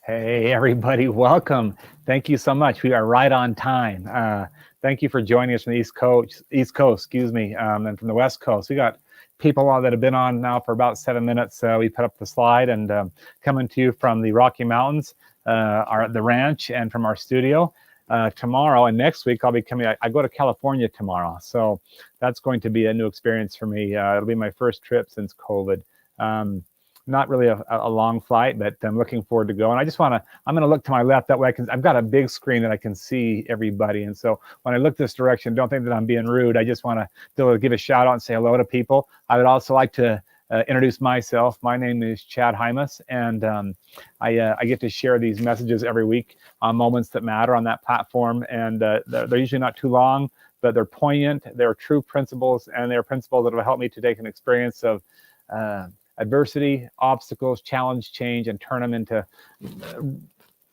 Hey, everybody, welcome. Thank you so much. We are right on time. Thank you for joining us from the East Coast, excuse me, and from the West Coast. We got people that have been on now for about 7 minutes. We put up the slide and coming to you from the Rocky Mountains, the ranch, and from our studio. Tomorrow and next week, I'll be coming. I go to California tomorrow, so that's going to be a new experience for me. It'll be my first trip since COVID. Not really a long flight, but I'm looking forward to going. I'm going to look to my left. That way I've got a big screen that I can see everybody. And so when I look this direction, don't think that I'm being rude. I just want to be able to give a shout out and say hello to people. I would also like to introduce myself. My name is Chad Hymas, and I get to share these messages every week on Moments That Matter on that platform. And they're usually not too long, but they're poignant. They're true principles, and they're principles that will help me to take an experience of adversity, obstacles, challenge, change, and turn them into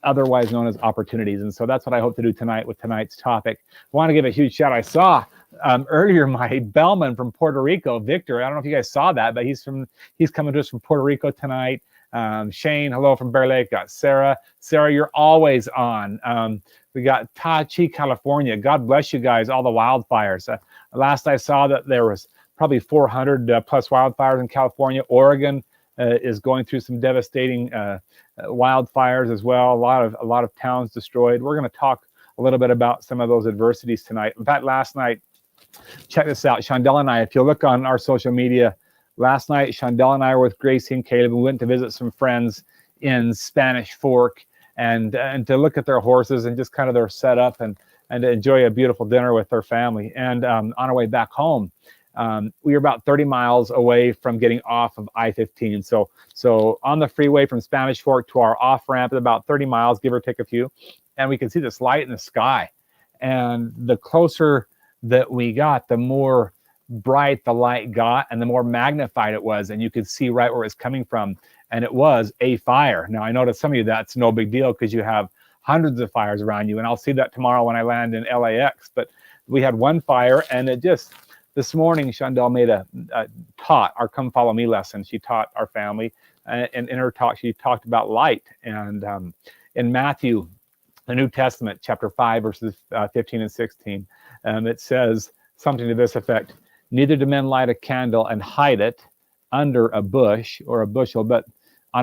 otherwise known as opportunities. And so that's what I hope to do tonight with tonight's topic. I want to give a huge shout. I saw earlier my bellman from Puerto Rico, Victor. I don't know if you guys saw that, but he's coming to us from Puerto Rico tonight. Shane, hello from Bear Lake. Got Sarah. Sarah, you're always on. We got Tachi, California. God bless you guys, all the wildfires. Last I saw that there was probably 400 plus wildfires in California. Oregon is going through some devastating wildfires as well. A lot of towns destroyed. We're going to talk a little bit about some of those adversities tonight. In fact, last night, check this out. Shondell and I, if you look on our social media, last night, Shondell and I were with Gracie and Caleb. We went to visit some friends in Spanish Fork and to look at their horses and just kind of their setup and to enjoy a beautiful dinner with their family. And on our way back home, we were about 30 miles away from getting off of I-15. So on the freeway from Spanish Fork to our off ramp, about 30 miles, give or take a few, and we can see this light in the sky. And the closer that we got, the more bright the light got and the more magnified it was. And you could see right where it's coming from. And it was a fire. Now, I know to some of you that's no big deal because you have hundreds of fires around you. And I'll see that tomorrow when I land in LAX. But we had one fire, and it just... This morning, Shondell made taught our Come Follow Me lesson. She taught our family, and in her talk, she talked about light. And in Matthew, the New Testament, chapter 5, verses 15 and 16, it says something to this effect: "Neither do men light a candle and hide it under a bush or a bushel, but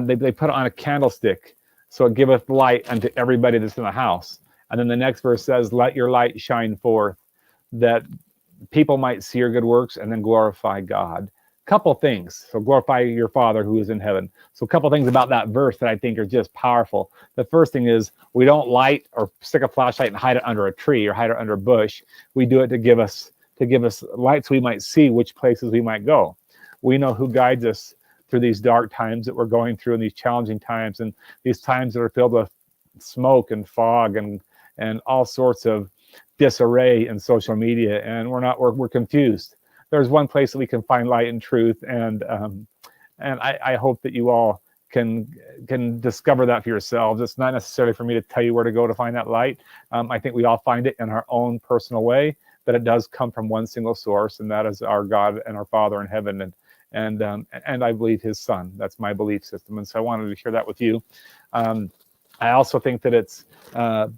they put it on a candlestick, so it giveth light unto everybody that's in the house." And then the next verse says, "Let your light shine forth, that people might see your good works and then glorify God." Couple things. So glorify your Father who is in heaven. So a couple things about that verse that I think are just powerful. The first thing is we don't light or stick a flashlight and hide it under a tree or hide it under a bush. We do it to give us light so we might see which places we might go. We know who guides us through these dark times that we're going through and these challenging times and these times that are filled with smoke and fog and all sorts of disarray in social media, and we're confused. There's one place that we can find light and truth, and I hope that you all can discover that for yourselves. It's not necessarily for me to tell you where to go to find that light. I think we all find it in our own personal way, but it does come from one single source, and that is our God and our Father in heaven, and I believe His Son. That's my belief system, and so I wanted to share that with you. I also think that it's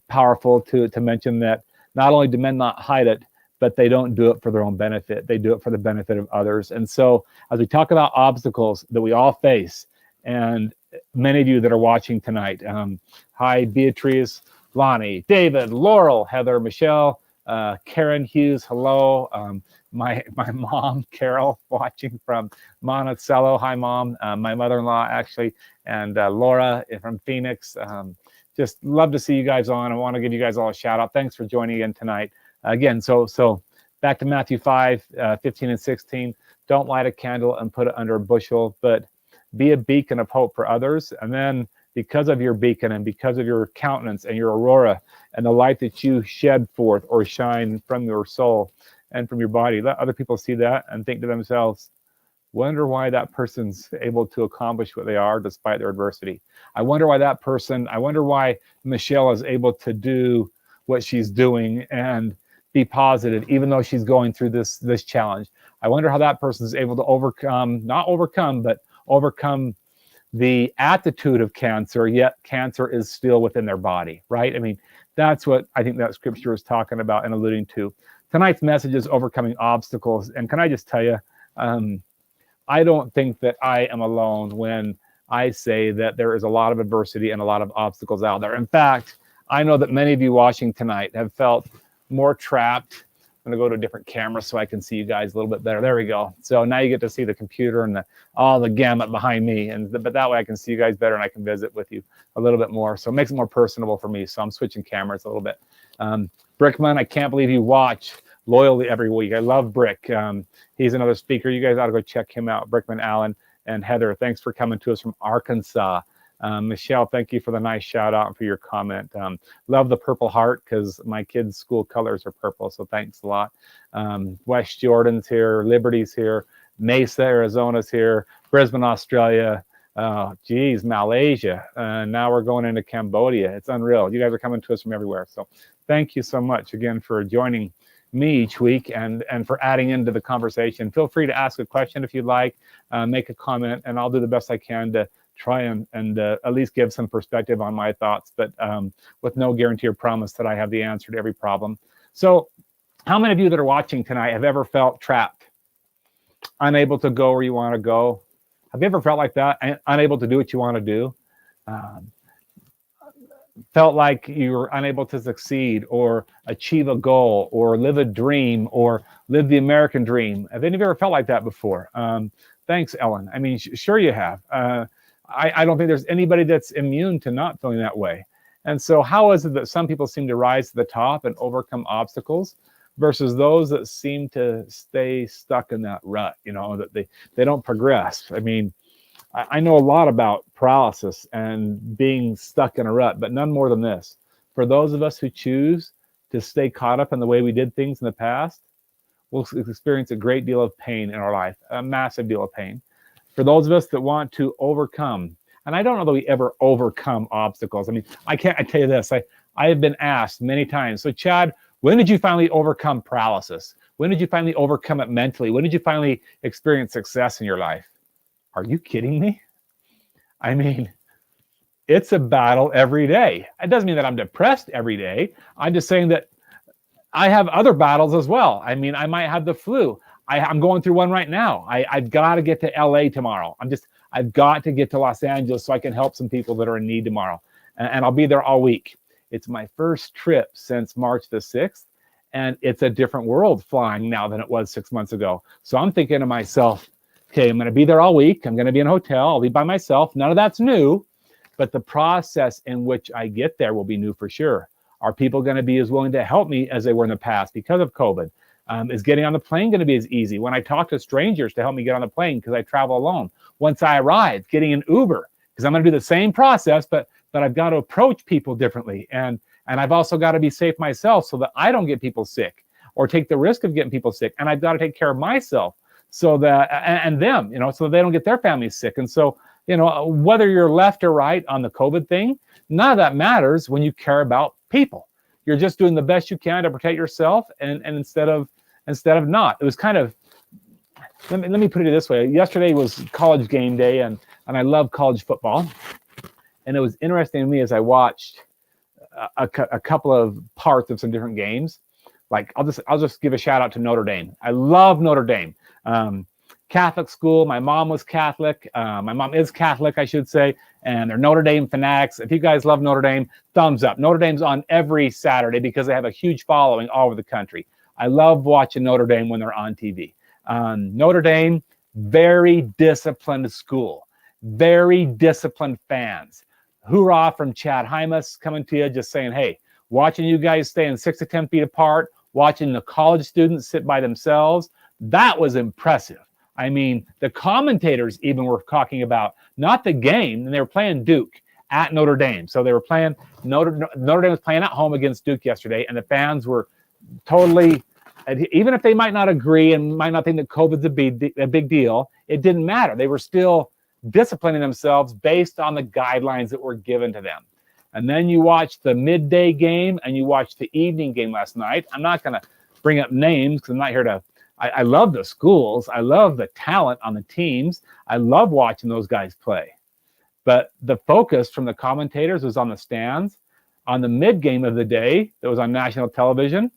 powerful to mention that not only do men not hide it, but they don't do it for their own benefit. They do it for the benefit of others. And so as we talk about obstacles that we all face, and many of you that are watching tonight, hi, Beatrice, Lonnie, David, Laurel, Heather, Michelle, Karen Hughes, hello. My mom, Carol, watching from Monticello. Hi, Mom. My mother-in-law, actually, and Laura from Phoenix. Just love to see you guys on. I want to give you guys all a shout out. Thanks for joining in tonight. Again, so back to Matthew 5, 15 and 16. Don't light a candle and put it under a bushel, but be a beacon of hope for others. And then because of your beacon and because of your countenance and your aurora and the light that you shed forth or shine from your soul and from your body, let other people see that and think to themselves, wonder why that person's able to accomplish what they are despite their adversity. I wonder why Michelle is able to do what she's doing and be positive, even though she's going through this challenge. I wonder how that person is able to overcome the attitude of cancer, yet cancer is still within their body, right? I mean, that's what I think that scripture is talking about and alluding to. Tonight's message is overcoming obstacles. And can I just tell you, I don't think that I am alone when I say that there is a lot of adversity and a lot of obstacles out there. In fact, I know that many of you watching tonight have felt more trapped. I'm going to go to a different camera so I can see you guys a little bit better. There we go. So now you get to see the computer and all the gamut behind me. But that way I can see you guys better and I can visit with you a little bit more. So it makes it more personable for me. So I'm switching cameras a little bit. Brickman, I can't believe you watch loyally every week. I love Brick. He's another speaker. You guys ought to go check him out. Brickman Allen and Heather, thanks for coming to us from Arkansas. Michelle, thank you for the nice shout out and for your comment. Love the purple heart because my kids' school colors are purple, so thanks a lot. West Jordan's here, Liberty's here, Mesa, Arizona's here, Brisbane, Australia, Malaysia. Now we're going into Cambodia. It's unreal. You guys are coming to us from everywhere. So thank you so much again for joining me each week and for adding into the conversation. Feel free to ask a question if you'd like, make a comment, and I'll do the best I can to try and at least give some perspective on my thoughts, but with no guarantee or promise that I have the answer to every problem. So how many of you that are watching tonight have ever felt trapped, unable to go where you want to go? Have you ever felt like that, unable to do what you want to do? Felt like you were unable to succeed or achieve a goal or live a dream or live the American dream? Have any of you ever felt like that before? Thanks, Ellen. I mean, sure you have. I don't think there's anybody that's immune to not feeling that way. And so how is it that some people seem to rise to the top and overcome obstacles versus those that seem to stay stuck in that rut, you know, that they don't progress? I mean, I know a lot about paralysis and being stuck in a rut, but none more than this. For those of us who choose to stay caught up in the way we did things in the past, we'll experience a great deal of pain in our life, a massive deal of pain. For those of us that want to overcome, and I don't know that we ever overcome obstacles. I mean, I tell you this, I have been asked many times, so Chad, when did you finally overcome paralysis? When did you finally overcome it mentally? When did you finally experience success in your life? Are you kidding me? I mean, it's a battle every day. It doesn't mean that I'm depressed every day. I'm just saying that I have other battles as well. I mean, I might have the flu. I'm going through one right now. I've got to get to LA tomorrow. I've got to get to Los Angeles so I can help some people that are in need tomorrow. And I'll be there all week. It's my first trip since March the 6th. And it's a different world flying now than it was 6 months ago. So I'm thinking to myself, okay, I'm going to be there all week. I'm going to be in a hotel. I'll be by myself. None of that's new. But the process in which I get there will be new for sure. Are people going to be as willing to help me as they were in the past because of COVID? Is getting on the plane going to be as easy? When I talk to strangers to help me get on the plane because I travel alone. Once I arrive, getting an Uber because I'm going to do the same process, but I've got to approach people differently. And I've also got to be safe myself so that I don't get people sick or take the risk of getting people sick. And I've got to take care of myself so that, and them, you know, so they don't get their families sick. And so, you know, whether you're left or right on the COVID thing, none of that matters when you care about people. You're just doing the best you can to protect yourself, and instead of not. It was kind of, let me put it this way. Yesterday was college game day, and I love college football. And it was interesting to me as I watched a couple of parts of some different games. Like I'll just give a shout out to Notre Dame. I love Notre Dame. Catholic school. My mom was Catholic. My mom is Catholic, I should say, and they're Notre Dame fanatics. If you guys love Notre Dame, thumbs up. Notre Dame's on every Saturday because they have a huge following all over the country. I love watching Notre Dame when they're on TV. Notre Dame, very disciplined school, very disciplined fans. Hoorah from Chad Hymas coming to you, just saying, hey, watching you guys staying 6 to 10 feet apart, watching the college students sit by themselves, that was impressive. I mean, the commentators even were talking about not the game, and they were playing Duke at Notre Dame. So they were playing, Notre Dame was playing at home against Duke yesterday, and the fans were totally, even if they might not agree and might not think that COVID's a big deal, it didn't matter. They were still disciplining themselves based on the guidelines that were given to them. And then you watch the midday game and you watch the evening game last night. I'm not going to bring up names because I'm not here to, I love the schools. I love the talent on the teams. I love watching those guys play. But the focus from the commentators was on the stands. On the mid game of the day that was on national television,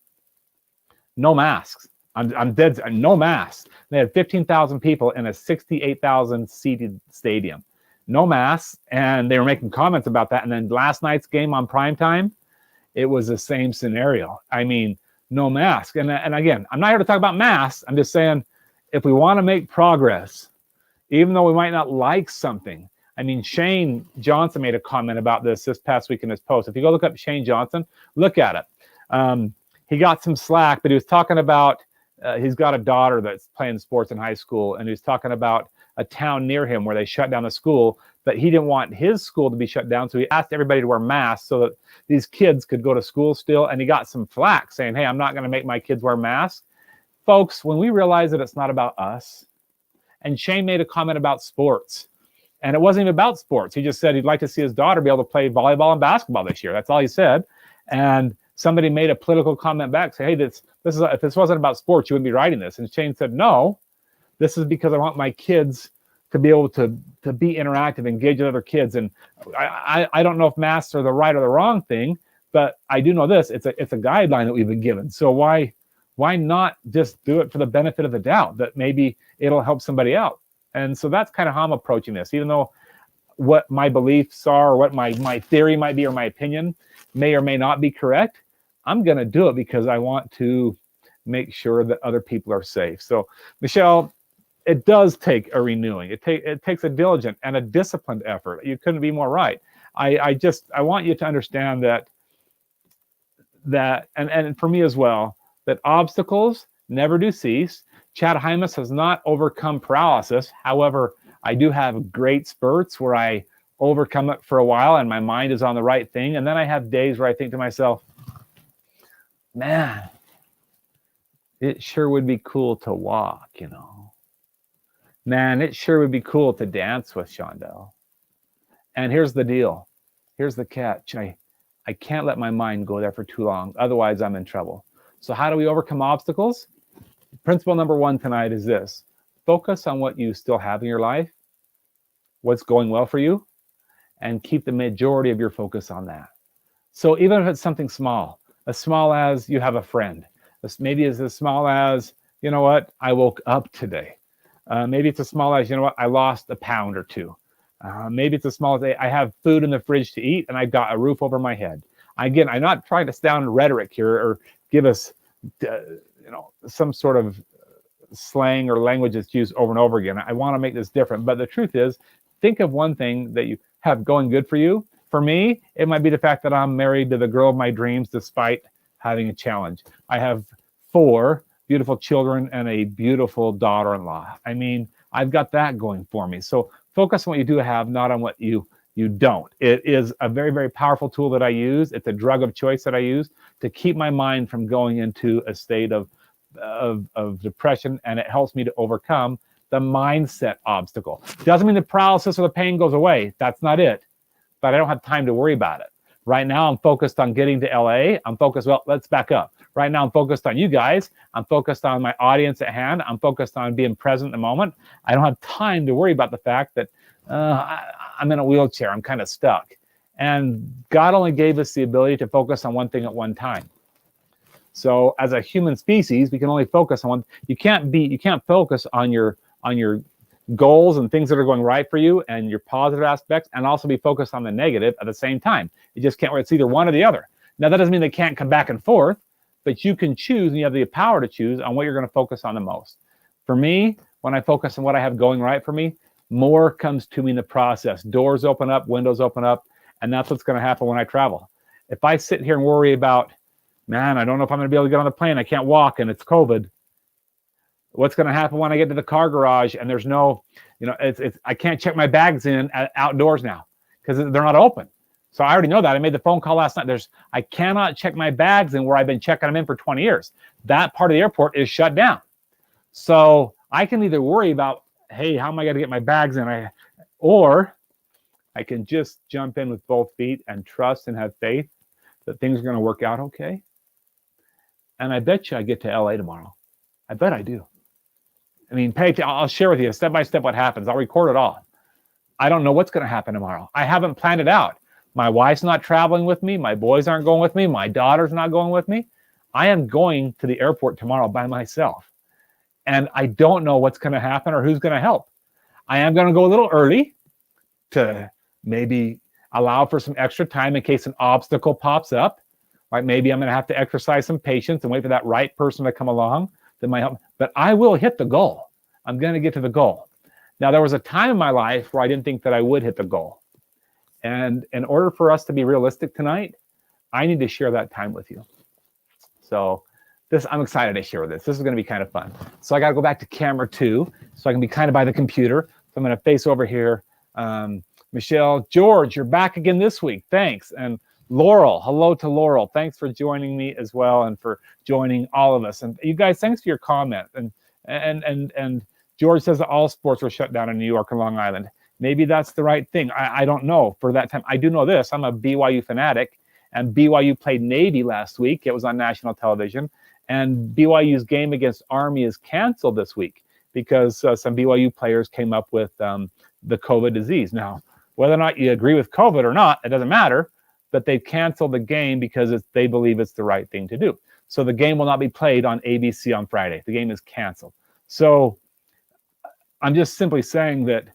no masks. I'm dead. No masks. They had 15,000 people in a 68,000 seated stadium. No masks, and they were making comments about that. And then last night's game on primetime, it was the same scenario. I mean, no mask. And again, I'm not here to talk about masks. I'm just saying, if we want to make progress, even though we might not like something. I mean, Shane Johnson made a comment about this past week in his post. If you go look up Shane Johnson, look at it. He got some slack, but he was talking about, he's got a daughter that's playing sports in high school, and he was talking about a town near him where they shut down the school, but he didn't want his school to be shut down. So he asked everybody to wear masks so that these kids could go to school still. And he got some flack saying, hey, I'm not going to make my kids wear masks. Folks, when we realize that it's not about us, and Shane made a comment about sports, and it wasn't even about sports. He just said he'd like to see his daughter be able to play volleyball and basketball this year. That's all he said. And somebody made a political comment back, say, hey, this is if this wasn't about sports, you wouldn't be writing this. And Shane said, no, this is because I want my kids to be able to be interactive, engage with other kids. And I don't know if masks are the right or the wrong thing, but I do know this: it's a guideline that we've been given. So why not just do it for the benefit of the doubt that maybe it'll help somebody out? And so that's kind of how I'm approaching this. Even though what my beliefs are, or what my theory might be, or my opinion may or may not be correct, I'm going to do it because I want to make sure that other people are safe. So, Michelle, it does take a renewing. It takes a diligent and a disciplined effort. You couldn't be more right. I want you to understand that and for me as well, that obstacles never do cease. Chad Hymas has not overcome paralysis. However, I do have great spurts where I overcome it for a while and my mind is on the right thing. And then I have days where I think to myself, man, it sure would be cool to walk, you know. Man, it sure would be cool to dance with Shondell. And here's the deal. Here's the catch. I can't let my mind go there for too long. Otherwise, I'm in trouble. So how do we overcome obstacles? Principle number one tonight is this. Focus on what you still have in your life, what's going well for you, and keep the majority of your focus on that. So even if it's something small, as small as you have a friend, maybe it's as small as, you know what, I woke up today. Maybe it's as small as, you know what, I lost a pound or two. Maybe it's as small as I have food in the fridge to eat and I got a roof over my head. Again, I'm not trying to sound rhetoric here or give us, some sort of slang or language that's used over and over again. I want to make this different. But the truth is, think of one thing that you have going good for you. For me, it might be the fact that I'm married to the girl of my dreams despite having a challenge. I have 4 beautiful children and a beautiful daughter-in-law. I mean, I've got that going for me. So focus on what you do have, not on what you don't. It is a very, very powerful tool that I use. It's a drug of choice that I use to keep my mind from going into a state of depression, and it helps me to overcome the mindset obstacle. Doesn't mean the paralysis or the pain goes away. That's not it. But I don't have time to worry about it. Right now, I'm focused on getting to LA. Let's back up. Right now, I'm focused on you guys. I'm focused on my audience at hand. I'm focused on being present in the moment. I don't have time to worry about the fact that I'm in a wheelchair. I'm kind of stuck. And God only gave us the ability to focus on one thing at one time. So as a human species, we can only focus on one. You can't focus on your goals and things that are going right for you and your positive aspects, and also be focused on the negative at the same time. You just can't. It's either one or the other. Now that doesn't mean they can't come back and forth, but you can choose, and you have the power to choose on what you're going to focus on the most. For me, when I focus on what I have going right for me, more comes to me in the process. Doors open up, windows open up, and that's what's going to happen when I travel. If I sit here and worry about, man, I don't know if I'm going to be able to get on the plane, I can't walk, and it's COVID. What's going to happen when I get to the car garage and there's no, I can't check my bags in outdoors now because they're not open. So I already know that. I made the phone call last night. I cannot check my bags in where I've been checking them in for 20 years. That part of the airport is shut down. So I can either worry about, hey, how am I going to get my bags in? Or I can just jump in with both feet and trust and have faith that things are going to work out okay. And I bet you I get to LA tomorrow. I bet I do. I mean, I'll share with you step by step what happens. I'll record it all. I don't know what's going to happen tomorrow. I haven't planned it out. My wife's not traveling with me. My boys aren't going with me. My daughter's not going with me. I am going to the airport tomorrow by myself. And I don't know what's going to happen or who's going to help. I am going to go a little early to maybe allow for some extra time in case an obstacle pops up. Like maybe I'm going to have to exercise some patience and wait for that right person to come along that might help. But I will hit the goal. I'm going to get to the goal. Now, there was a time in my life where I didn't think that I would hit the goal. And in order for us to be realistic tonight, I need to share that time with you. So I'm excited to share this. This is going to be kind of fun. So I got to go back to camera 2 so I can be kind of by the computer. So I'm going to face over here. Michelle, George, you're back again this week. Thanks. And Laurel, hello to Laurel. Thanks for joining me as well and for joining all of us. And you guys, thanks for your comment. And George says that all sports were shut down in New York and Long Island. Maybe that's the right thing. I don't know for that time. I do know this. I'm a BYU fanatic, and BYU played Navy last week. It was on national television. And BYU's game against Army is canceled this week because some BYU players came up with the COVID disease. Now, whether or not you agree with COVID or not, it doesn't matter, but they've canceled the game because they believe it's the right thing to do. So the game will not be played on ABC on Friday. The game is canceled. So I'm just simply saying that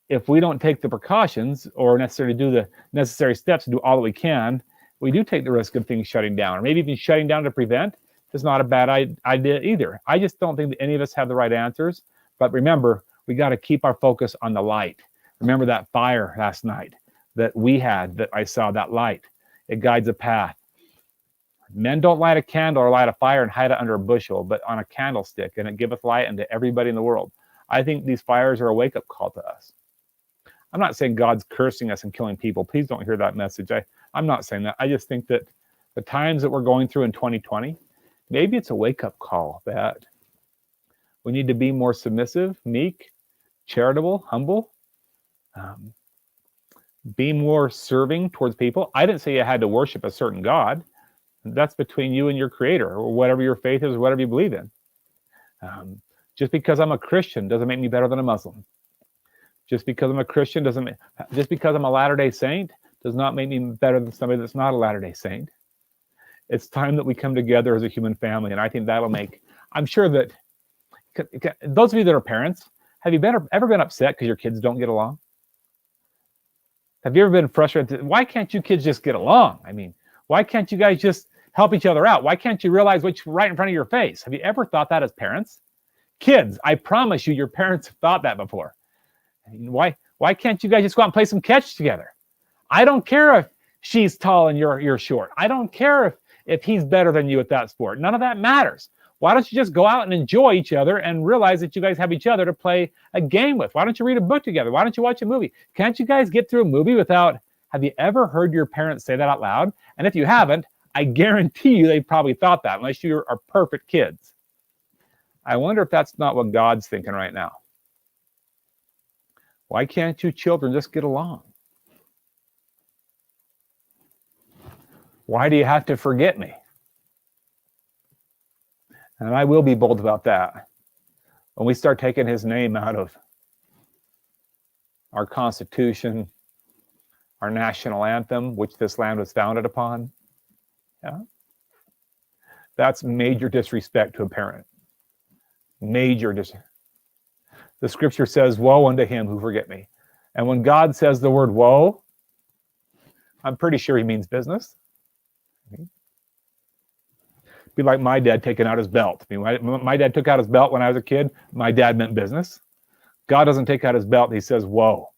if we don't take the precautions or necessarily do the necessary steps to do all that we can, we do take the risk of things shutting down, or maybe even shutting down to prevent. It's not a bad idea either. I just don't think that any of us have the right answers. But remember, we got to keep our focus on the light. Remember that fire last night that we had, that I saw, that light. It guides a path. Men don't light a candle or light a fire and hide it under a bushel, but on a candlestick, and it giveth light unto everybody in the world. I think these fires are a wake-up call to us. I'm not saying God's cursing us and killing people. Please don't hear that message. I'm not saying that. I just think that the times that we're going through in 2020, maybe it's a wake-up call that we need to be more submissive, meek, charitable, humble, be more serving towards people. I didn't say you had to worship a certain God. That's between you and your creator, or whatever your faith is, whatever you believe in. Just because I'm a Christian doesn't make me better than a Muslim. Just because I'm a Christian just because I'm a Latter-day Saint does not make me better than somebody that's not a Latter-day Saint. It's time that we come together as a human family, and I think that'll make, I'm sure that, those of you that are parents, have you ever been upset because your kids don't get along? Have you ever been frustrated? Why can't you kids just get along? I mean, why can't you guys just help each other out? Why can't you realize what's right in front of your face? Have you ever thought that as parents? Kids, I promise you, your parents have thought that before. I mean, why can't you guys just go out and play some catch together? I don't care if she's tall and you're short. I don't care if he's better than you at that sport. None of that matters. Why don't you just go out and enjoy each other and realize that you guys have each other to play a game with? Why don't you read a book together? Why don't you watch a movie? Can't you guys get through a movie without, have you ever heard your parents say that out loud? And if you haven't, I guarantee you they probably thought that, unless you are perfect kids. I wonder if that's not what God's thinking right now. Why can't you children just get along? Why do you have to forget me? And I will be bold about that. When we start taking his name out of our Constitution, our national anthem, which this land was founded upon, that's major disrespect to a parent. Major disrespect. The scripture says, woe unto him who forget me. And when God says the word woe, I'm pretty sure he means business. Be like my dad taking out his belt. I mean, my dad took out his belt when I was a kid. My dad meant business. God doesn't take out his belt. He says, woe.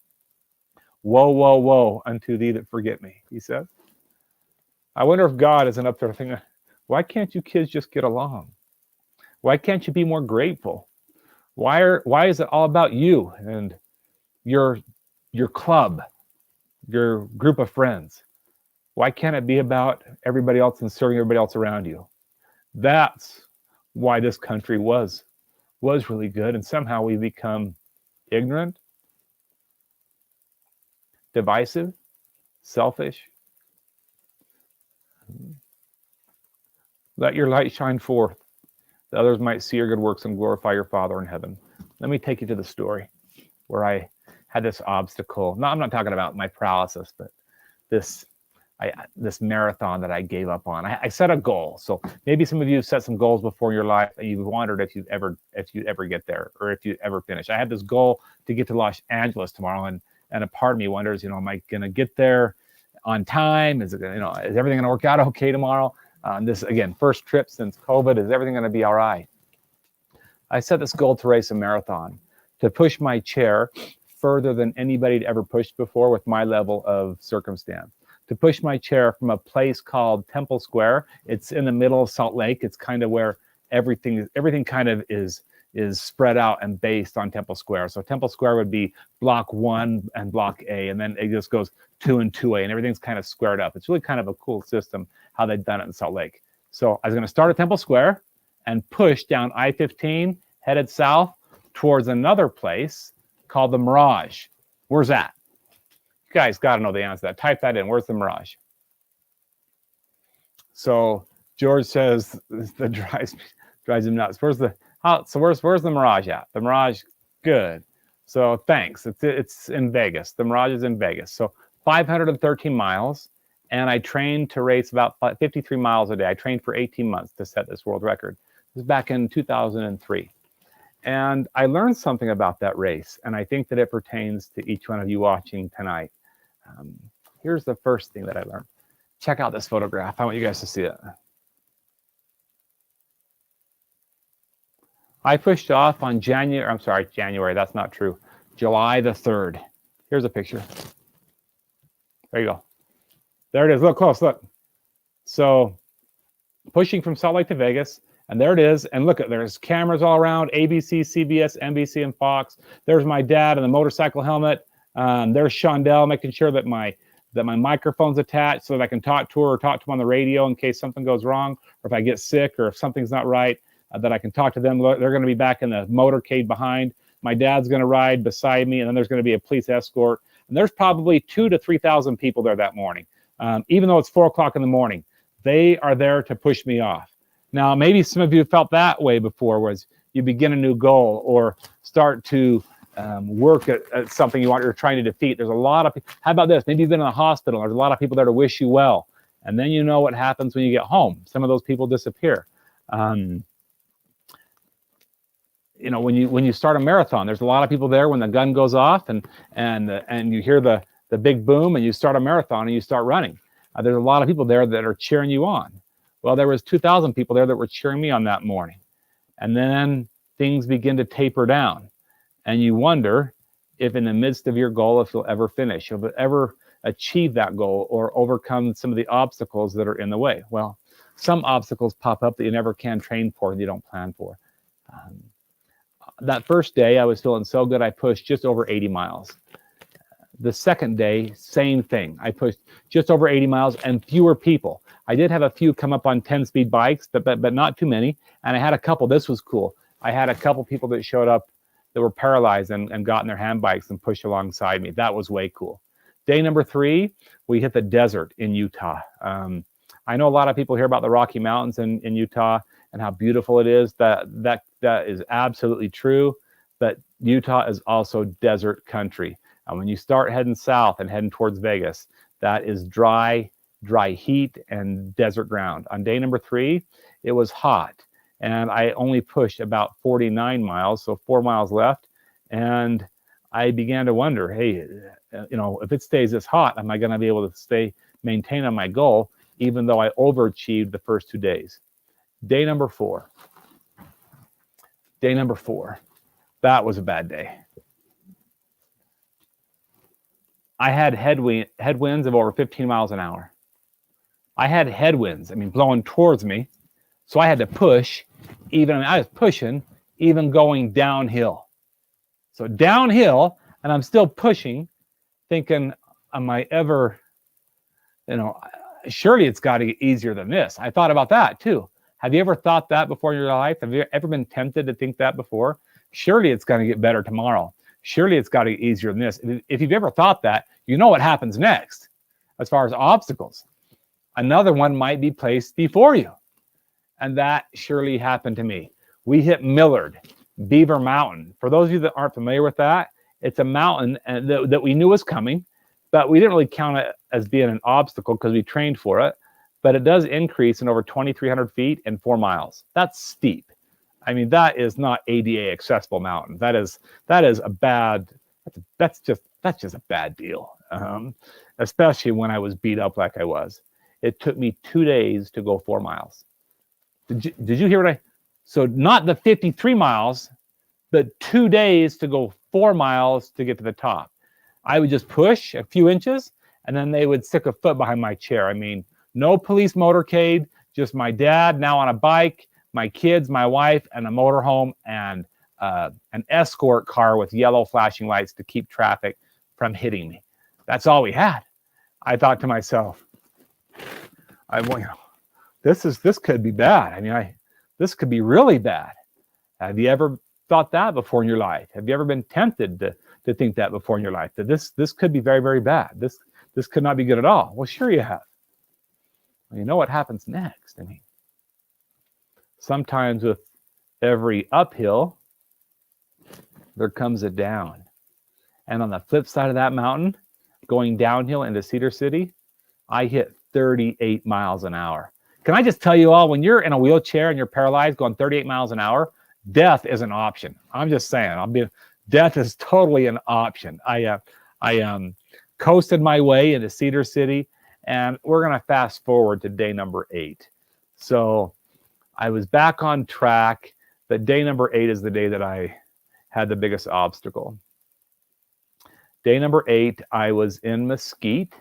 Woe, woe, woe unto thee that forget me, he says. I wonder if God isn't up there thinking, why can't you kids just get along? Why can't you be more grateful? Why is it all about you and your club, your group of friends? Why can't it be about everybody else and serving everybody else around you? That's why this country was really good, and somehow we become ignorant, divisive, selfish. Let your light shine forth, that others might see your good works and glorify your Father in heaven. Let me take you to the story where I had this obstacle. No, I'm not talking about my paralysis, but this marathon that I gave up on. I set a goal. So maybe some of you have set some goals before in your life and you've wondered if you'd ever get there or if you'd ever finish. I had this goal to get to Los Angeles tomorrow, and a part of me wonders, am I going to get there on time? Is it, is everything going to work out okay tomorrow? This, again, first trip since COVID. Is everything going to be all right? I set this goal to race a marathon, to push my chair further than anybody had ever pushed before with my level of circumstance. To push my chair from a place called Temple Square. It's in the middle of Salt Lake. It's kind of where everything kind of is spread out and based on Temple Square. So Temple Square would be block 1 and block A, and then it just goes 2 and 2A, and everything's kind of squared up. It's really kind of a cool system how they've done it in Salt Lake. So I was going to start at Temple Square and push down I-15, headed south towards another place called the Mirage. Where's that? You guys got to know the answer to that. Type that in. Where's the Mirage? So George says that drives him nuts. Where's the Mirage at? The Mirage, good. So thanks. It's in Vegas. The Mirage is in Vegas. So 513 miles, and I trained to race about 53 miles a day. I trained for 18 months to set this world record. It was back in 2003. And I learned something about that race, and I think that it pertains to each one of you watching tonight. Here's the first thing that I learned. Check out this photograph. I want you guys to see it. I pushed off on January, that's not true. July the 3rd. Here's a picture. There you go. There it is. Look close, look. So pushing from Salt Lake to Vegas, and there it is. And look, there's cameras all around, ABC, CBS, NBC, and Fox. There's my dad in the motorcycle helmet. There's Shondell making sure that my microphone's attached so that I can talk to her or talk to them on the radio in case something goes wrong, or if I get sick or if something's not right, that I can talk to them. They're going to be back in the motorcade behind. My dad's going to ride beside me, and then there's going to be a police escort. And there's probably 2,000 to 3,000 people there that morning. Even though it's 4 o'clock in the morning, they are there to push me off. Now, maybe some of you felt that way before, was you begin a new goal or start to work at something you're trying to defeat. There's a lot of people. How about this? Maybe you've been in a hospital. There's a lot of people there to wish you well. And then you know what happens when you get home. Some of those people disappear. When you start a marathon, there's a lot of people there when the gun goes off and you hear the big boom and you start a marathon and you start running. There's a lot of people there that are cheering you on. Well, there was 2,000 people there that were cheering me on that morning. And then things begin to taper down. And you wonder if in the midst of your goal, if you'll ever finish, if you'll ever achieve that goal or overcome some of the obstacles that are in the way. Well, some obstacles pop up that you never can train for and you don't plan for. That first day, I was feeling so good, I pushed just over 80 miles. The second day, same thing. I pushed just over 80 miles and fewer people. I did have a few come up on 10-speed bikes, but not too many. And I had a couple, this was cool. I had a couple people that showed up that were paralyzed and got in their hand bikes and pushed alongside me. That was way cool. Day number 3, we hit the desert in Utah. I know a lot of people hear about the Rocky Mountains in Utah and how beautiful it is. That is absolutely true. But Utah is also desert country. And when you start heading south and heading towards Vegas, that is dry heat and desert ground. On day number 3, it was hot. And I only pushed about 49 miles, so 4 miles left. And I began to wonder, hey, if it stays this hot, am I going to be able to maintain on my goal, even though I overachieved the first 2 days? Day number 4. That was a bad day. I had headwinds of over 15 miles an hour. I had headwinds, blowing towards me. So I had to push, I was pushing, even going downhill. So downhill, and I'm still pushing, thinking, am I ever, surely it's got to get easier than this. I thought about that too. Have you ever thought that before in your life? Have you ever been tempted to think that before? Surely it's going to get better tomorrow. Surely it's got to get easier than this. If you've ever thought that, you know what happens next as far as obstacles. Another one might be placed before you. And that surely happened to me. We hit Millard, Beaver Mountain. For those of you that aren't familiar with that, It's a mountain and that we knew was coming, but we didn't really count it as being an obstacle because we trained for it. But it does increase in over 2,300 feet in 4 miles. That's steep. I mean, that is not ADA accessible mountain. That is a bad. That's just a bad deal. Especially when I was beat up like I was. It took me 2 days to go 4 miles. Did you hear what so not the 53 miles, but 2 days to go 4 miles to get to the top. I would just push a few inches and then they would stick a foot behind my chair. I mean, no police motorcade, just my dad now on a bike, my kids, my wife, and a motorhome, and an escort car with yellow flashing lights to keep traffic from hitting me. That's all we had. I thought to myself, this could be bad. I mean, this could be really bad. Have you ever thought that before in your life? Have you ever been tempted to think that before in your life, that this could be very, very bad? This could not be good at all. Well, sure you have. Well, you know what happens next. I mean, sometimes with every uphill, there comes a down. And on the flip side of that mountain, going downhill into Cedar City, I hit 38 miles an hour. Can I just tell you all, when you're in a wheelchair and you're paralyzed going 38 miles an hour, death is an option. I'm just saying, death is totally an option. I coasted my way into Cedar City, and we're going to fast forward to day number 8. So I was back on track, but day number 8 is the day that I had the biggest obstacle. Day number 8, I was in Mesquite.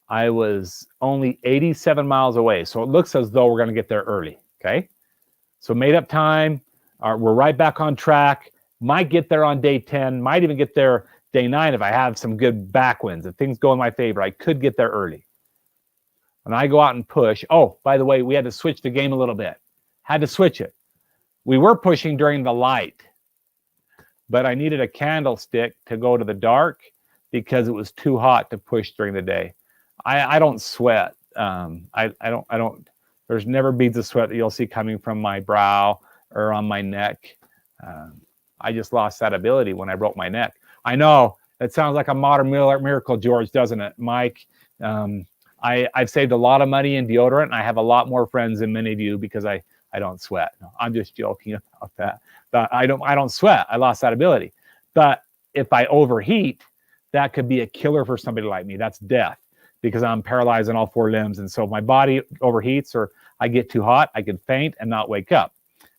I was only 87 miles away, so it looks as though we're going to get there early, okay? So made up time. We're right back on track. Might get there on day 10, might even get there day 9 if I have some good backwinds. If things go in my favor, I could get there early. And I go out and push. Oh, by the way, we had to switch the game a little bit. Had to switch it. We were pushing during the light, but I needed a candlestick to go to the dark because it was too hot to push during the day. I don't sweat. I don't. There's never beads of sweat that you'll see coming from my brow or on my neck. I just lost that ability when I broke my neck. I know it sounds like a modern miracle, George, doesn't it, Mike? I've saved a lot of money in deodorant, and I have a lot more friends than many of you because I don't sweat. No, I'm just joking about that. But I don't sweat. I lost that ability. But if I overheat, that could be a killer for somebody like me. That's death, because I'm paralyzed in all 4 limbs. And so if my body overheats or I get too hot, I could faint and not wake up.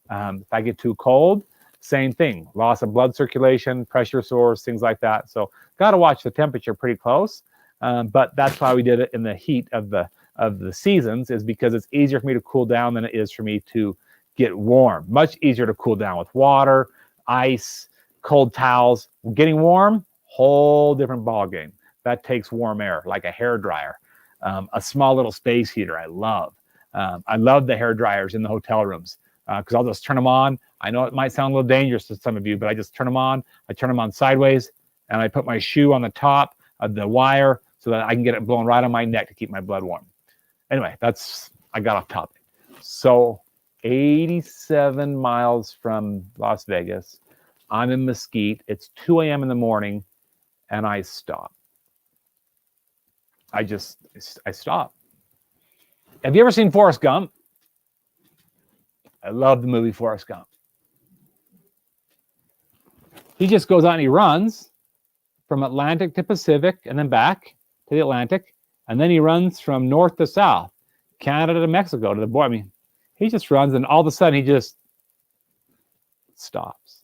If I get too cold, same thing. Loss of blood circulation, pressure sores, things like that. So got to watch the temperature pretty close. But that's why we did it in the heat of the seasons, is because it's easier for me to cool down than it is for me to get warm. Much easier to cool down with water, ice, cold towels. Getting warm, whole different ball game. That takes warm air, like a hair dryer, a small little space heater. I love the hair dryers in the hotel rooms because I'll just turn them on. I know it might sound a little dangerous to some of you, but I just turn them on. I turn them on sideways, and I put my shoe on the top of the wire so that I can get it blown right on my neck to keep my blood warm. Anyway, I got off topic. So 87 miles from Las Vegas, I'm in Mesquite. It's 2 a.m. in the morning, and I stop. I stop. Have you ever seen Forrest Gump? I love the movie Forrest Gump. He just goes out and he runs from Atlantic to Pacific and then back to the Atlantic. And then he runs from north to south, Canada to Mexico to the border. I mean, he just runs, and all of a sudden he just stops.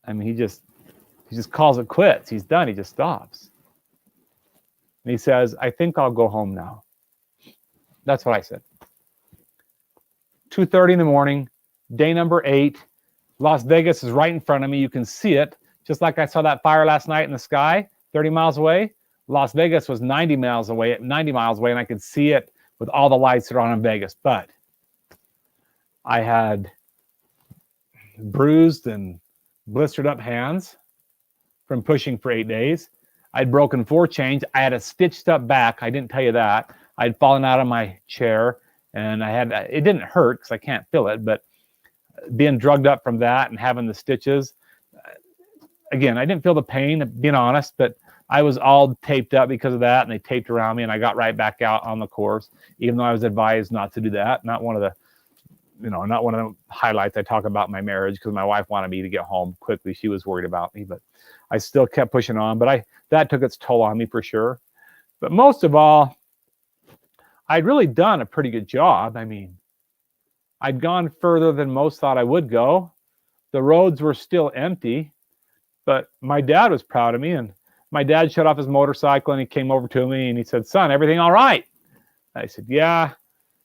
I mean, he just calls it quits. He's done. He just stops. And he says, I think I'll go home now. That's what I said. 2:30 in the morning, day number 8. Las Vegas is right in front of me. You can see it. Just like I saw that fire last night in the sky, 30 miles away. Las Vegas was 90 miles away, and I could see it with all the lights that are on in Vegas. But I had bruised and blistered up hands from pushing for 8 days. I'd broken 4 chains. I had a stitched up back. I didn't tell you that. I'd fallen out of my chair, and it didn't hurt because I can't feel it, but being drugged up from that and having the stitches, again, I didn't feel the pain, being honest, but I was all taped up because of that, and they taped around me, and I got right back out on the course, even though I was advised not to do that. Not one of the highlights I talk about my marriage, because my wife wanted me to get home quickly. She was worried about me, but I still kept pushing on. But that took its toll on me for sure. But most of all, I'd really done a pretty good job. I mean, I'd gone further than most thought I would go. The roads were still empty, but my dad was proud of me, and my dad shut off his motorcycle and he came over to me and he said, "Son, everything all right?" I said, "Yeah,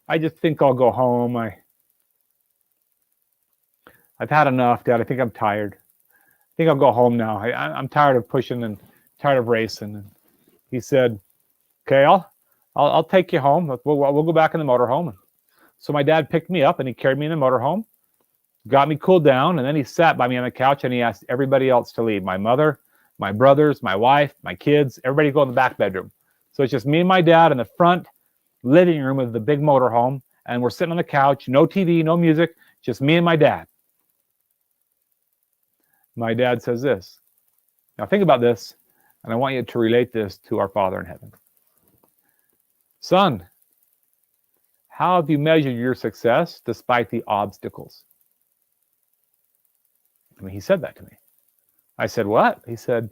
I just think I'll go home. I've had enough, Dad. I think I'm tired. I think I'll go home now. I'm tired of pushing and tired of racing." And he said, "Okay, I'll take you home. We'll go back in the motorhome." So my dad picked me up and he carried me in the motorhome, got me cooled down, and then he sat by me on the couch and he asked everybody else to leave. My mother, my brothers, my wife, my kids, everybody go in the back bedroom. So it's just me and my dad in the front living room of the big motorhome, and we're sitting on the couch, no TV, no music, just me and my dad. My dad says this. Now think about this, and I want you to relate this to our Father in heaven. "Son, how have you measured your success despite the obstacles?" I mean, he said that to me. I said, "What?" He said,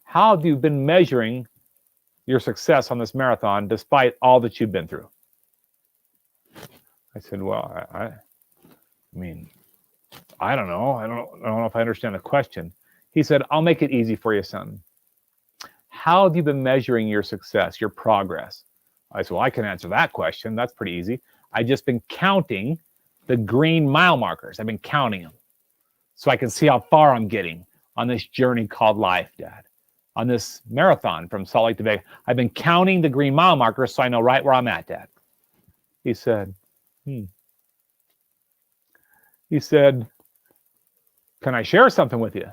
"How have you been measuring your success on this marathon despite all that you've been through?" I said, "Well, I mean, I don't know. I don't know if I understand the question." He said, "I'll make it easy for you, son. How have you been measuring your success, your progress?" I said, "Well, I can answer that question. That's pretty easy. I've just been counting the green mile markers. I've been counting them so I can see how far I'm getting on this journey called life, Dad. On this marathon from Salt Lake to Vegas. I've been counting the green mile markers so I know right where I'm at, Dad." He said, He said, "Can I share something with you?"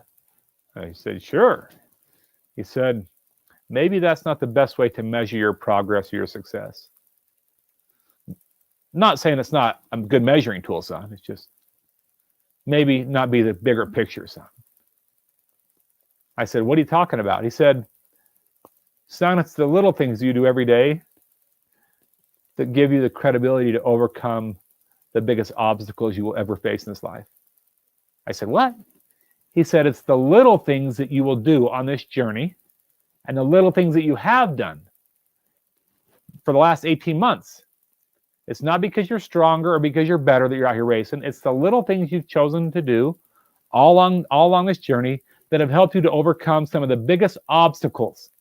I said, "Sure." He said, "Maybe that's not the best way to measure your progress or your success." Not saying it's not a good measuring tool, son. It's just maybe not be the bigger picture, son. I said, "What are you talking about?" He said, "Son, it's the little things you do every day that give you the credibility to overcome the biggest obstacles you will ever face in this life." I said, "What?" He said, "It's the little things that you will do on this journey and the little things that you have done for the last 18 months. It's not because you're stronger or because you're better that you're out here racing. It's the little things you've chosen to do all along this journey that have helped you to overcome some of the biggest obstacles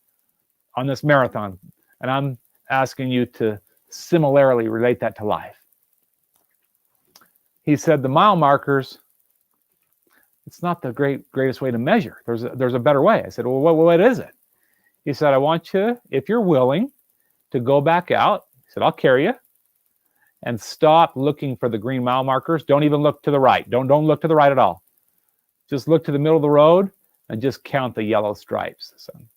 on this marathon. And I'm asking you to similarly relate that to life." He said, "The mile markers, it's not the greatest way to measure. There's a better way." I said, "Well, what is it?" He said, "I want you, if you're willing, to go back out." He said, "I'll carry you. And stop looking for the green mile markers. Don't even look to the right. Don't look to the right at all. Just look to the middle of the road and just count the yellow stripes, son."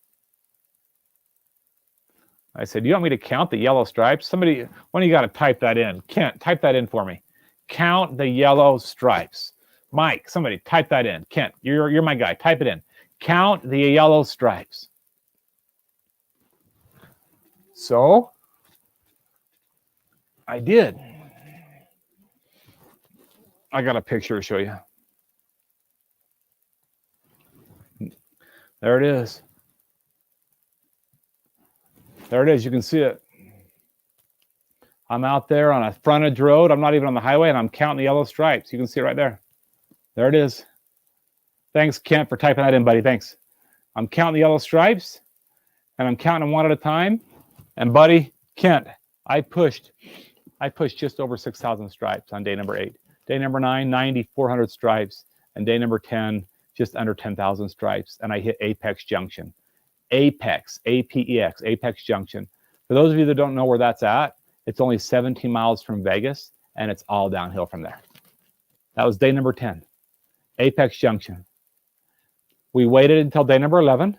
I said, "You want me to count the yellow stripes?" Somebody, one of you got to type that in. Kent, type that in for me. Count the yellow stripes. Mike, somebody type that in. Kent, you're my guy. Type it in. Count the yellow stripes. So I did. I got a picture to show you. There it is. There it is. You can see it. I'm out there on a frontage road. I'm not even on the highway, and I'm counting the yellow stripes. You can see it right there. There it is. Thanks, Kent, for typing that in, buddy. Thanks. I'm counting the yellow stripes, and I'm counting them one at a time. And buddy, Kent, I pushed just over 6,000 stripes on day number 8. Day number 9, 9,400 stripes. And day number 10, just under 10,000 stripes. And I hit Apex Junction. Apex, A-P-E-X, Apex Junction. For those of you that don't know where that's at, it's only 17 miles from Vegas, and it's all downhill from there. That was day number 10, Apex Junction. We waited until day number 11.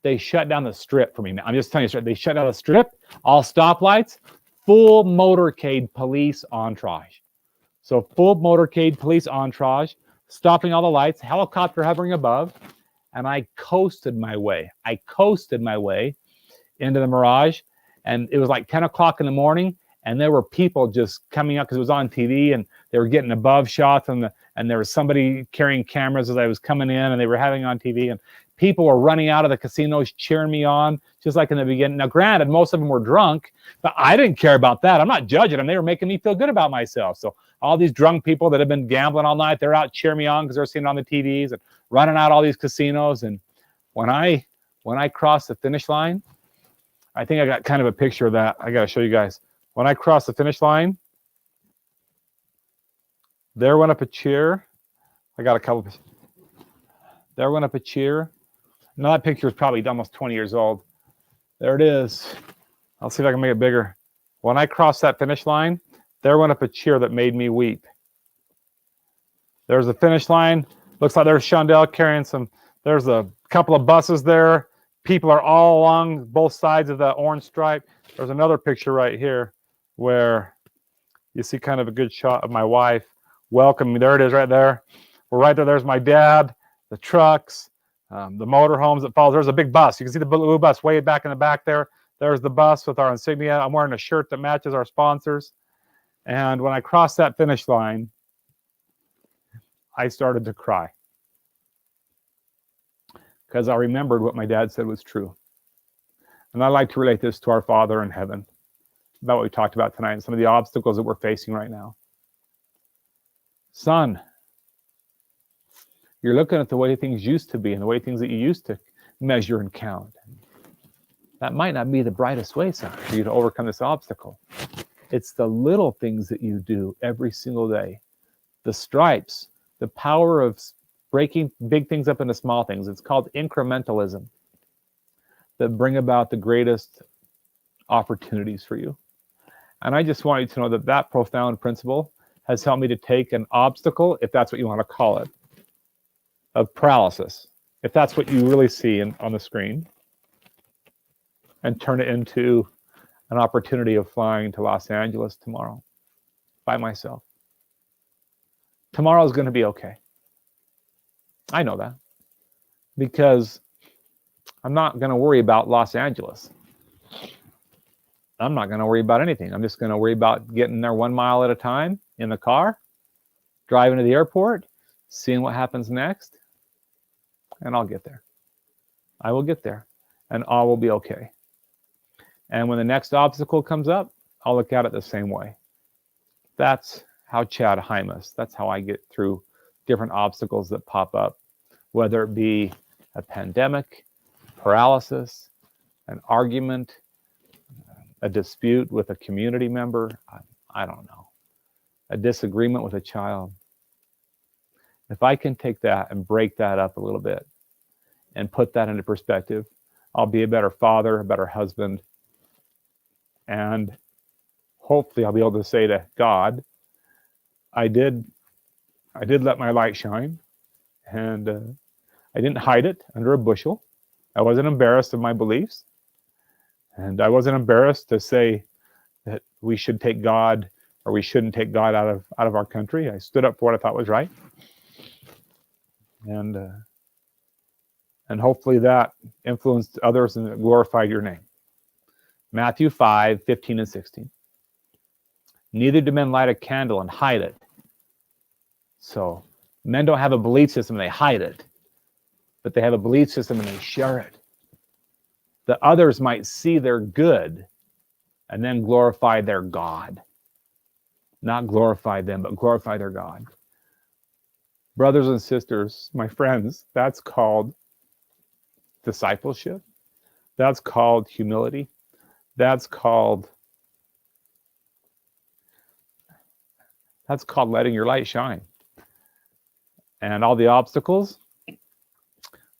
They shut down the strip for me. I'm just telling you, they shut down the strip, all stoplights, full motorcade police entourage. So full motorcade police entourage, stopping all the lights, helicopter hovering above, and I coasted my way. I coasted my way into the Mirage, and it was like 10 o'clock in the morning, and there were people just coming up because it was on TV, and they were getting above shots, and there was somebody carrying cameras as I was coming in, and they were having on TV, and people were running out of the casinos cheering me on, just like in the beginning. Now, granted, most of them were drunk, but I didn't care about that. I'm not judging them. They were making me feel good about myself. So all these drunk people that have been gambling all night, they're out cheering me on because they're seeing it on the TVs and running out all these casinos. And when I crossed the finish line, I think I got kind of a picture of that. I got to show you guys. When I crossed the finish line, there went up a cheer. I got a couple. There went up a cheer. Now that picture is probably almost 20 years old. There it is. I'll see if I can make it bigger. When I crossed that finish line, there went up a cheer that made me weep. There's the finish line. Looks like there's Shondell carrying some. There's a couple of buses there. People are all along both sides of the orange stripe. There's another picture right here where you see kind of a good shot of my wife welcoming me. There it is right there. Well, right there, there's my dad, the trucks, the motorhomes that follow. There's a big bus. You can see the blue bus way back in the back there. There's the bus with our insignia. I'm wearing a shirt that matches our sponsors. And when I crossed that finish line, I started to cry because I remembered what my dad said was true. And I like to relate this to our Father in heaven, about what we talked about tonight and some of the obstacles that we're facing right now. Son, you're looking at the way things used to be and the way things that you used to measure and count. That might not be the brightest way, son, for you to overcome this obstacle. It's the little things that you do every single day. The stripes, the power of breaking big things up into small things. It's called incrementalism, that bring about the greatest opportunities for you. And I just want you to know that that profound principle has helped me to take an obstacle, if that's what you want to call it, of paralysis, if that's what you really see on the screen, and turn it into an opportunity of flying to Los Angeles tomorrow by myself. Tomorrow's going to be okay. I know that because I'm not going to worry about Los Angeles. I'm not going to worry about anything. I'm just going to worry about getting there 1 mile at a time in the car, driving to the airport, seeing what happens next, and I'll get there. I will get there, and all will be okay. And when the next obstacle comes up, I'll look at it the same way. That's how Chad Hymas, that's how I get through different obstacles that pop up, whether it be a pandemic, paralysis, an argument, a dispute with a community member, I don't know, a disagreement with a child. If I can take that and break that up a little bit and put that into perspective, I'll be a better father, a better husband, and hopefully I'll be able to say to God, I did let my light shine, and I didn't hide it under a bushel. I wasn't embarrassed of my beliefs, and I wasn't embarrassed to say that we should take God or we shouldn't take God out of our country. I stood up for what I thought was right, and hopefully that influenced others and glorified your name. Matthew 5:15 and 16. Neither do men light a candle and hide it. So men don't have a belief system, they hide it. But they have a belief system and they share it. The others might see their good and then glorify their God. Not glorify them, but glorify their God. Brothers and sisters, my friends, that's called discipleship. That's called humility. That's called letting your light shine. And all the obstacles,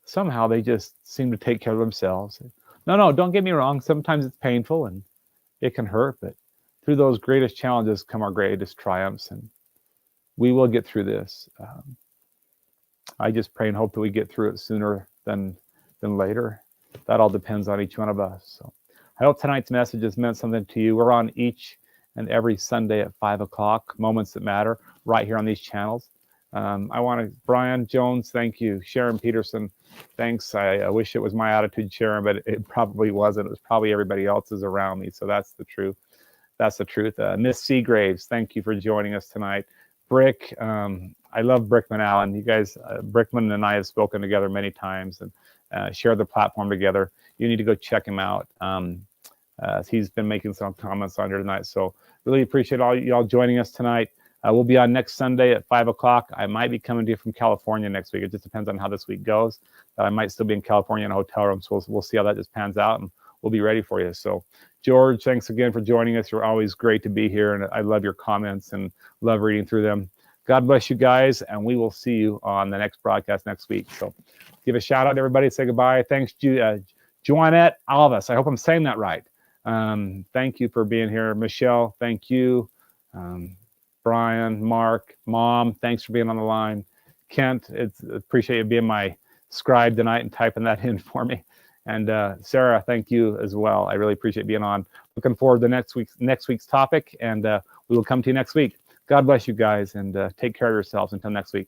somehow they just seem to take care of themselves. No, don't get me wrong. Sometimes it's painful and it can hurt, but through those greatest challenges come our greatest triumphs, and we will get through this. I just pray and hope that we get through it sooner than later. That all depends on each one of us. So I hope tonight's message has meant something to you. We're on each and every Sunday at 5 o'clock, Moments That Matter, right here on these channels. I want to, Brian Jones, thank you. Sharon Peterson, thanks. I wish it was my attitude, Sharon, but it probably wasn't. It was probably everybody else's around me. So that's the truth. That's the truth. Miss Seagraves, thank you for joining us tonight. Brick, I love Brickman Allen. You guys, Brickman and I have spoken together many times and shared the platform together. You need to go check him out. He's been making some comments on here tonight. So really appreciate all y'all joining us tonight. We'll be on next Sunday at 5 o'clock. I might be coming to you from California next week. It just depends on how this week goes. I might still be in California in a hotel room. So we'll see how that just pans out, and we'll be ready for you. So George, thanks again for joining us. You're always great to be here, and I love your comments and love reading through them. God bless you guys, and we will see you on the next broadcast next week. So give a shout out to everybody. Say goodbye. Thanks, Joanette Alvis. I hope I'm saying that right. Thank you for being here. Michelle, thank you. Brian, Mark, Mom, thanks for being on the line. Kent, appreciate you being my scribe tonight and typing that in for me. And Sarah, thank you as well. I really appreciate being on. Looking forward to next week's topic, and we will come to you next week. God bless you guys, and take care of yourselves until next week.